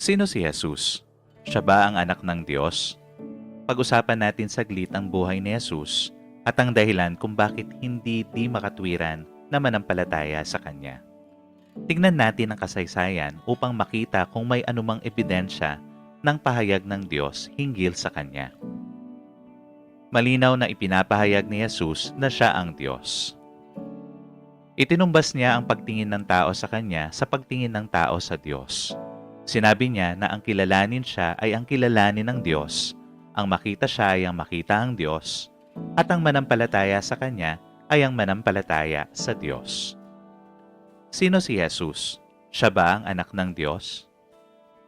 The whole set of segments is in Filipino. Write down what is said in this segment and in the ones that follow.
Sino si Jesus? Siya ba ang anak ng Diyos? Pag-usapan natin saglit ang buhay ni Jesus at ang dahilan kung bakit hindi makatwiran na manampalataya sa Kanya. Tignan natin ang kasaysayan upang makita kung may anumang ebidensya ng pahayag ng Diyos hinggil sa Kanya. Malinaw na ipinapahayag ni Jesus na siya ang Diyos. Itinumbas niya ang pagtingin ng tao sa Kanya sa pagtingin ng tao sa Diyos. Sinabi niya na ang kilalanin siya ay ang kilalanin ng Diyos, ang makita siya ay ang makita ang Diyos, at ang manampalataya sa Kanya ay ang manampalataya sa Diyos. Sino si Jesus? Siya ba ang anak ng Diyos?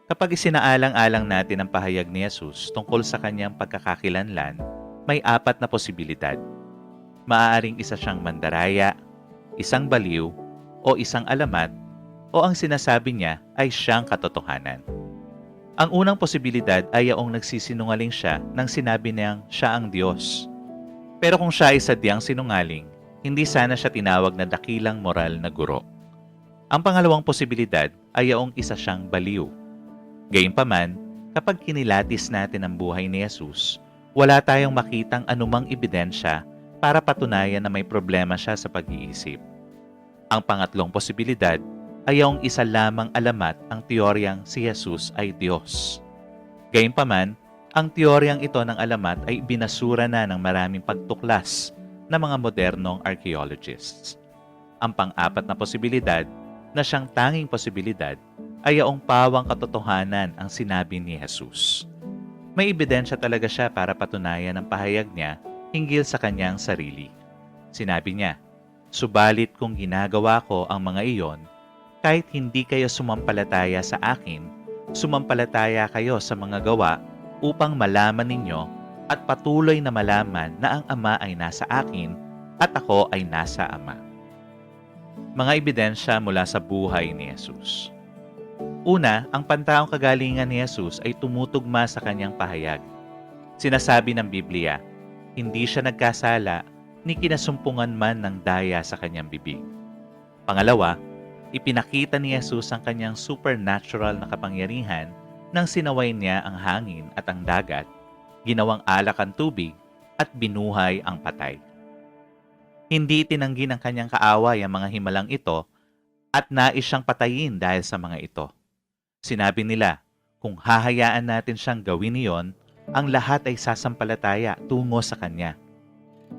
Kapag isinaalang-alang natin ang pahayag ni Jesus tungkol sa Kanyang pagkakakilanlan, may apat na posibilidad. Maaaring isa siyang mandaraya, isang baliw, o isang alamat, o ang sinasabi niya ay siyang katotohanan. Ang unang posibilidad ay yaong nagsisinungaling siya nang sinabi niyang siya ang Diyos. Pero kung siya ay sadyang sinungaling, hindi sana siya tinawag na dakilang moral na guro. Ang pangalawang posibilidad ay yaong isa siyang baliw. Gayunpaman, kapag kinilatis natin ang buhay ni Jesus, wala tayong makitang anumang ebidensya para patunayan na may problema siya sa pag-iisip. Ang pangatlong posibilidad ay yaong isa lamang alamat ang teoryang si Jesus ay Diyos. Gayunpaman, ang teoryang ito ng alamat ay binasura na ng maraming pagtuklas ng mga modernong archaeologists. Ang pang-apat na posibilidad, na siyang tanging posibilidad, ay yaong pawang katotohanan ang sinabi ni Jesus. May ebidensya talaga siya para patunayan ang pahayag niya hinggil sa kanyang sarili. Sinabi niya, "Subalit kung ginagawa ko ang mga iyon, kahit hindi kayo sumampalataya sa akin, sumampalataya kayo sa mga gawa upang malaman ninyo at patuloy na malaman na ang Ama ay nasa akin at ako ay nasa Ama." Mga ebidensya mula sa buhay ni Jesus. Una, ang pantaong kagalingan ni Jesus ay tumutugma sa kanyang pahayag. Sinasabi ng Biblia, hindi siya nagkasala ni kinasumpungan man ng daya sa kanyang bibig. Pangalawa, ipinakita ni Jesus ang kanyang supernatural na kapangyarihan nang sinaway niya ang hangin at ang dagat, ginawang alak ang tubig, at binuhay ang patay. Hindi tinanggi ng kanyang kaaway ang mga himalang ito at nais siyang patayin dahil sa mga ito. Sinabi nila, kung hahayaan natin siyang gawin iyon, ang lahat ay sasampalataya tungo sa kanya.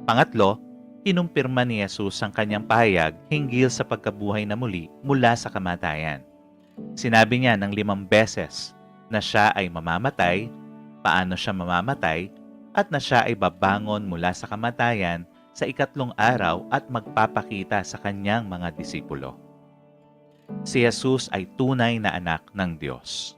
Pangatlo, kinumpirma ni Jesus ang kanyang pahayag hinggil sa pagkabuhay na muli mula sa kamatayan. Sinabi niya ng 5 beses na siya ay mamamatay, paano siya mamamatay, at na siya ay babangon mula sa kamatayan sa ikatlong araw at magpapakita sa kanyang mga disipulo. Si Jesus ay tunay na anak ng Diyos.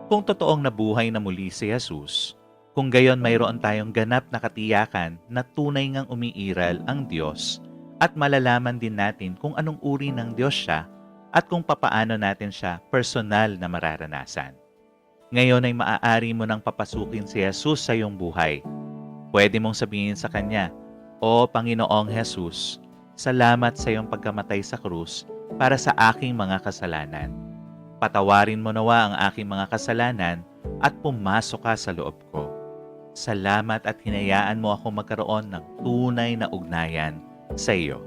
Kung totoong nabuhay na muli si Jesus, kung gayon mayroon tayong ganap na katiyakan na tunay ngang umiiral ang Diyos at malalaman din natin kung anong uri ng Diyos siya at kung papaano natin siya personal na mararanasan. Ngayon ay maaari mo nang papasukin si Jesus sa iyong buhay. Pwede mong sabihin sa Kanya, "O Panginoong Jesus, salamat sa iyong pagkamatay sa krus para sa aking mga kasalanan. Patawarin mo nawa ang aking mga kasalanan at pumasok ka sa loob ko. Salamat at hinayaan mo ako magkaroon ng tunay na ugnayan sa iyo."